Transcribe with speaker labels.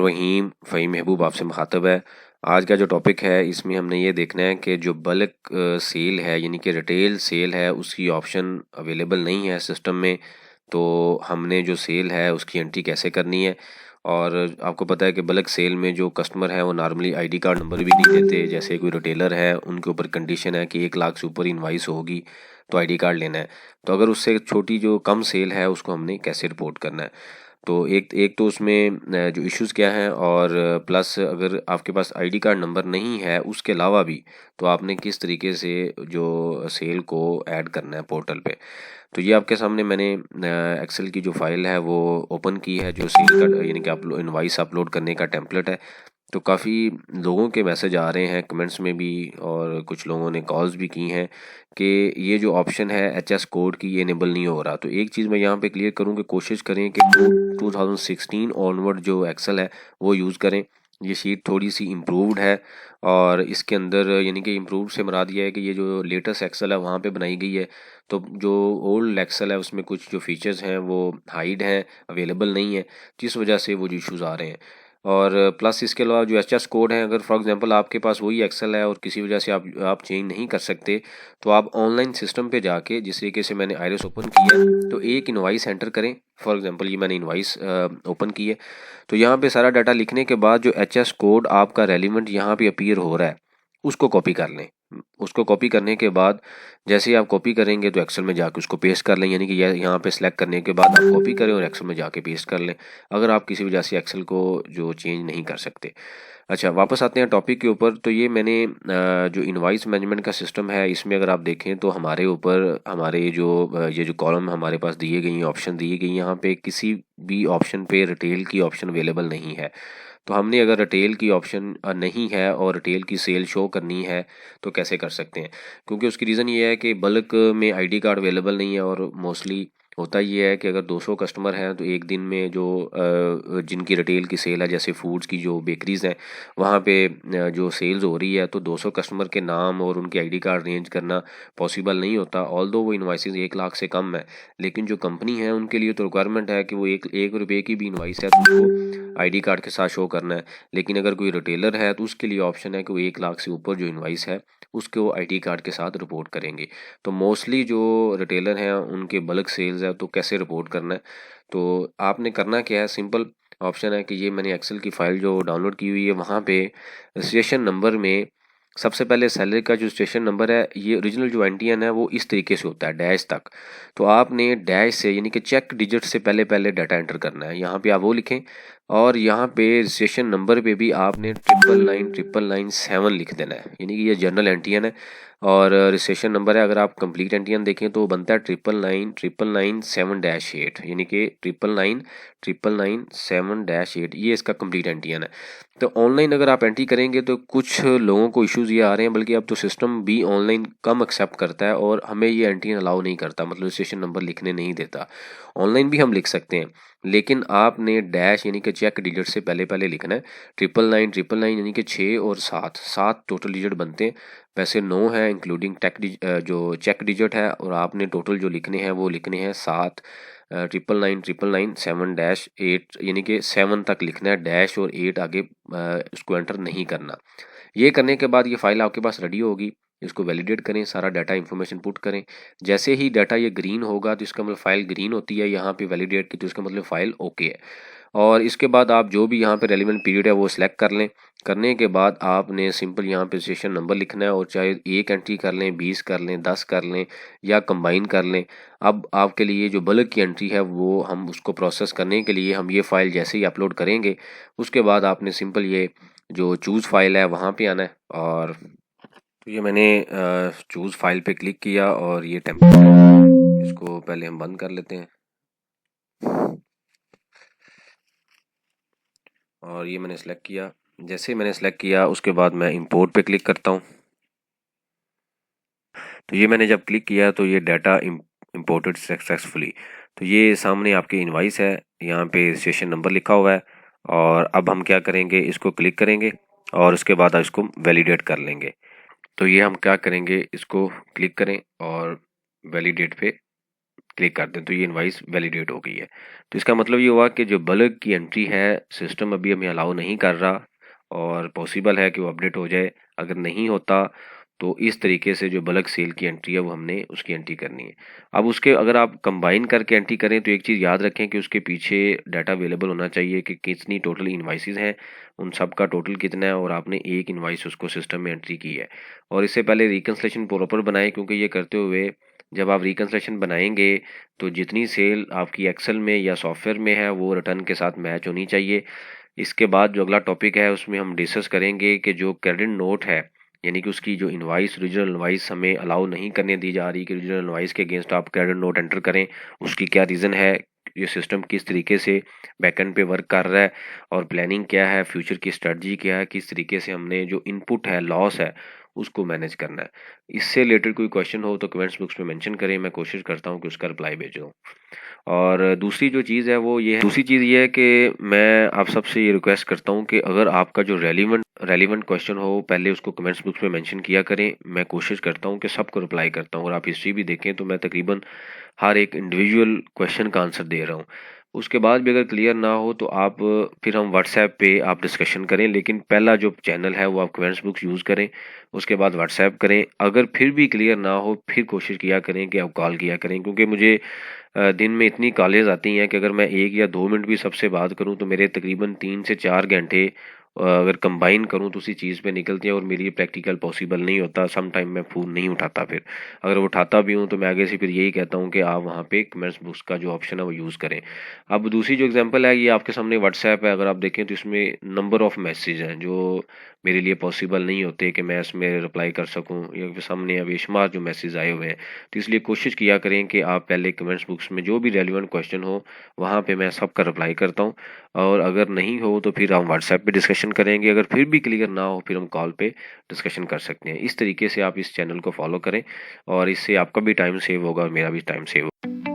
Speaker 1: वहीम महबूब आपसे मुखातब है। आज का जो टॉपिक है इसमें हमने ये देखना है कि जो बल्क सेल है यानी कि रिटेल सेल है उसकी ऑप्शन अवेलेबल नहीं है सिस्टम में, तो हमने जो सेल है उसकी एंट्री कैसे करनी है। और आपको पता है कि बल्क सेल में जो कस्टमर है वो नॉर्मली आईडी कार्ड नंबर भी नहीं देते। जैसे कोई रिटेलर है उनके ऊपर कंडीशन है कि 1 लाख से ऊपर इनवाइस होगी तो आईडी कार्ड लेना है। तो अगर उससे छोटी जो कम सेल है उसको हमने कैसे रिपोर्ट करना है। तो एक एक तो उसमें जो इश्यूज़ क्या हैं, और प्लस अगर आपके पास आईडी कार्ड नंबर नहीं है उसके अलावा भी तो आपने किस तरीके से जो सेल को ऐड करना है पोर्टल पे। तो ये आपके सामने मैंने एक्सेल की जो फाइल है वो ओपन की है, जो सेल का यानी कि इनवाइस अपलोड करने का टेम्पलेट है। तो काफ़ी लोगों के मैसेज आ रहे हैं कमेंट्स में भी, और कुछ लोगों ने कॉल्स भी की हैं कि ये जो ऑप्शन है एचएस कोड की ये इनेबल नहीं हो रहा। तो एक चीज़ मैं यहाँ पे क्लियर करूँ कि कोशिश करें कि 2016 ऑनवर्ड जो एक्सेल है वो यूज़ करें। ये शीट थोड़ी सी इम्प्रूव्ड है, और इसके अंदर यानी कि इम्प्रूव से मुराद ये है कि ये जो लेटेस्ट एक्सेल है वहाँ पे बनाई गई है। तो जो ओल्ड एक्सेल है उसमें कुछ जो फीचर्स हैं वो हाइड हैं, अवेलेबल नहीं है, जिस वजह से वो जो इश्यूज़ आ रहे हैं। और प्लस इसके अलावा जो एचएस कोड है, अगर फॉर एग्जांपल आपके पास वही एक्सेल है और किसी वजह से आप चेंज नहीं कर सकते, तो आप ऑनलाइन सिस्टम पे जाके, जिस तरीके से मैंने आइरिस ओपन किया है, तो एक इनवाइस एंटर करें। फॉर एग्जांपल ये मैंने इनवाइस ओपन की है, तो यहाँ पे सारा डाटा लिखने के बाद जो एचएस कोड आपका रेलिवेंट यहाँ पे अपीयर हो रहा है उसको कॉपी कर लें। उसको कॉपी करने के बाद जैसे ही आप कॉपी करेंगे तो एक्सेल में जाके उसको पेस्ट कर लें, यानी कि यहाँ पे सिलेक्ट करने के बाद आप कॉपी करें और एक्सेल में जाके पेस्ट कर लें, अगर आप किसी वजह से एक्सेल को जो चेंज नहीं कर सकते। अच्छा, वापस आते हैं टॉपिक के ऊपर। तो ये मैंने जो इनवाइस मैनेजमेंट का सिस्टम है इसमें अगर आप देखें तो हमारे ऊपर हमारे ये जो कॉलम हमारे पास दिए गई हैं, ऑप्शन दिए गई, यहाँ पे किसी भी ऑप्शन पे रिटेल की ऑप्शन अवेलेबल नहीं है। तो हमने अगर रिटेल की ऑप्शन नहीं है और रिटेल की सेल शो करनी है तो कैसे कर सकते हैं, क्योंकि उसकी रीज़न ये है कि बल्क में आईडी कार्ड अवेलेबल नहीं है। और मोस्टली होता ये है कि अगर 200 कस्टमर हैं तो एक दिन में जो जिनकी रिटेल की सेल है, जैसे फूड्स की जो बेकरीज़ हैं वहाँ पे जो सेल्स हो रही है, तो 200 कस्टमर के नाम और उनके आईडी कार्ड अरेंज करना पॉसिबल नहीं होता। ऑल्दो वो इन्वाइसेस 1 लाख से कम है, लेकिन जो कंपनी है उनके लिए तो रिक्वायरमेंट है कि वो एक रुपये की भी इन्वाइस है तो उसको आईडी कार्ड के साथ शो करना है। लेकिन अगर कोई रिटेलर है तो उसके लिए ऑप्शन है कि वो 1 लाख से ऊपर जो इन्वाइस है उसको आईडी कार्ड के साथ रिपोर्ट करेंगे। तो मोस्टली जो रिटेलर हैं उनके बल्क सेल्स है, तो कैसे रिपोर्ट करना है। तो आपने करना क्या है, सिंपल ऑप्शन है कि ये मैंने एक्सेल की फ़ाइल जो डाउनलोड की हुई है वहाँ पे रजिस्ट्रेशन नंबर में सबसे पहले सैलरी का जो रजिस्ट्रेशन नंबर है, ये ओरिजिनल जो एनटीएन है वो इस तरीके से होता है डैश तक। तो आपने डैश से यानी कि चेक डिजिट से पहले पहले डाटा एंटर करना है, यहाँ पे आप वो लिखें। और यहाँ पे रजिस्ट्रेशन नंबर पे भी आपने 99997 लिख देना है, यानी कि ये जनरल एनटीएन है। और रजिस्ट्रेशन नंबर है, अगर आप कंप्लीट एनटीएन देखें तो बनता है 99997-8, यानी कि 99997-8, ये इसका कंप्लीट एनटीएन है। तो ऑनलाइन अगर आप एंट्री करेंगे तो कुछ लोगों को इश्यूज़ ये आ रहे हैं, बल्कि अब तो सिस्टम भी ऑनलाइन कम एक्सेप्ट करता है और हमें ये एंट्री अलाउ नहीं करता, मतलब रजिस्ट्रेशन नंबर लिखने नहीं देता। ऑनलाइन भी हम लिख सकते हैं, लेकिन आपने डैश यानी कि चेक डिजिट से पहले पहले लिखना है। 999 यानी कि 6 और 7 7 टोटल डिजिट बनते हैं। वैसे 9 है इंक्लूडिंग जो चेक डिजिट है, और आपने टोटल जो लिखने हैं वो लिखने हैं 7। 99997-8, यानी कि 7 तक लिखना है, डैश और 8 आगे उसको एंटर नहीं करना। ये करने के बाद ये फाइल आपके पास रेडी होगी। इसको वैलिडेट करें, सारा डाटा इन्फॉर्मेशन पुट करें। जैसे ही डाटा ये ग्रीन होगा तो इसका मतलब फाइल ग्रीन होती है, यहाँ पे वैलिडेट की तो इसका मतलब फाइल ओके है। और इसके बाद आप जो भी यहाँ पे रेलिवेंट पीरियड है वो सिलेक्ट कर लें। करने के बाद आपने सिंपल यहाँ पे रजिस्ट्रेशन नंबर लिखना है, और चाहे एक एंट्री कर लें, 20 कर लें, 10 कर लें, या कंबाइन कर लें। अब आपके लिए जो बल्क की एंट्री है वो हम उसको प्रोसेस करने के लिए हम ये फ़ाइल जैसे ही अपलोड करेंगे उसके बाद आपने सिंपल ये जो चूज़ फाइल है वहाँ पे आना है। और तो ये मैंने चूज़ फाइल पे क्लिक किया और ये टेम्पलेट है, इसको पहले हम बंद कर लेते हैं। और ये मैंने सेलेक्ट किया। जैसे ही मैंने सेलेक्ट किया उसके बाद मैं इंपोर्ट पे क्लिक करता हूँ। तो ये मैंने जब क्लिक किया तो ये डाटा इंपोर्टेड सक्सेसफुली। तो ये सामने आपकी इनवाइस है, यहाँ पे रजिस्ट्रेशन नंबर लिखा हुआ है। और अब हम क्या करेंगे, इसको क्लिक करेंगे और उसके बाद इसको वैलिडेट कर लेंगे। तो ये हम क्या करेंगे, इसको क्लिक करें और वैलिडेट पे क्लिक कर दें तो ये इनवाइस वैलिडेट हो गई है। तो इसका मतलब ये हुआ कि जो बल्क की एंट्री है सिस्टम अभी हमें अलाउ नहीं कर रहा, और पॉसिबल है कि वो अपडेट हो जाए। अगर नहीं होता तो इस तरीके से जो बल्क सेल की एंट्री है वो हमने उसकी एंट्री करनी है। अब उसके अगर आप कंबाइन करके एंट्री करें तो एक चीज़ याद रखें कि उसके पीछे डाटा अवेलेबल होना चाहिए कि कितनी टोटल इनवाइसेस हैं, उन सब का टोटल कितना है, और आपने एक इनवाइस उसको सिस्टम में एंट्री की है। और इससे पहले रिकन्सलेशन प्रॉपर बनाएं, क्योंकि ये करते हुए जब आप रिकन्सलेशन बनाएंगे तो जितनी सेल आपकी एक्सेल में या सॉफ्टवेयर में है वो रिटर्न के साथ मैच होनी चाहिए। इसके बाद जो अगला टॉपिक है उसमें हम डिस्कस करेंगे कि जो क्रेडिट नोट है, यानी कि उसकी जो इनवाइस ओरिजिनल इनवाइस हमें अलाउ नहीं करने दी जा रही कि ओरिजिनल इनवाइस के अगेंस्ट आप क्रेडिट नोट एंटर करें, उसकी क्या रीज़न है, ये सिस्टम किस तरीके से बैकएंड पे वर्क कर रहा है, और प्लानिंग क्या है, फ्यूचर की स्ट्रेटजी क्या है, किस तरीके से हमने जो इनपुट है लॉस है उसको मैनेज करना है। इससे रिलेटेड कोई क्वेश्चन हो तो कमेंट्स बॉक्स में मेंशन करें, मैं कोशिश करता हूँ कि उसका रिप्लाई भेजूँ। और दूसरी जो चीज़ है वो ये है, दूसरी चीज़ ये है कि मैं आप सबसे ये रिक्वेस्ट करता हूँ कि अगर आपका जो रेलिवेंट क्वेश्चन हो पहले उसको कमेंट्स बॉक्स में मेंशन किया करें। मैं कोशिश करता हूँ कि सबको रिप्लाई करता हूँ, और आप हिस्ट्री भी देखें तो मैं तकरीबन हर एक इंडिविजुअल क्वेश्चन का आंसर दे रहा हूँ। उसके बाद भी अगर क्लियर ना हो तो आप फिर हम व्हाट्सएप पे आप डिस्कशन करें, लेकिन पहला जो चैनल है वो आप कमेंट्स बॉक्स यूज़ करें, उसके बाद व्हाट्सएप करें। अगर फिर भी क्लियर ना हो फिर कोशिश किया करें कि आप कॉल किया करें, क्योंकि मुझे दिन में इतनी कॉलेज आती हैं कि अगर मैं 1 या 2 मिनट भी सबसे बात करूं तो मेरे तकरीबन 3 से 4 घंटे अगर कंबाइन करूं तो उसी चीज़ पे निकलते हैं, और मेरे लिए प्रैक्टिकल पॉसिबल नहीं होता। सम टाइम मैं फ़ोन नहीं उठाता, फिर अगर उठाता भी हूं तो मैं आगे से फिर यही कहता हूं कि आप वहां पे कमेंट्स बॉक्स का जो ऑप्शन है वो यूज़ करें। अब दूसरी जो एग्जांपल है ये आपके सामने व्हाट्सएप है, अगर आप देखें तो इसमें नंबर ऑफ़ मैसेज हैं जो मेरे लिए पॉसिबल नहीं होते कि मैं इसमें रिप्लाई कर सकूं, या फिर सामने अब बेशुमार जो मैसेज आए हुए हैं। तो इसलिए कोशिश किया करें कि आप पहले कमेंट्स बॉक्स में जो भी रेलिवेंट क्वेश्चन हो वहाँ पे मैं सबका रिप्लाई करता हूँ, और अगर नहीं हो तो फिर हम व्हाट्सएप पे डिस्कशन करेंगे। अगर फिर भी क्लियर ना हो फिर हम कॉल पे डिस्कशन कर सकते हैं। इस तरीके से आप इस चैनल को फॉलो करें, और इससे आपका भी टाइम सेव होगा और मेरा भी टाइम सेव होगा।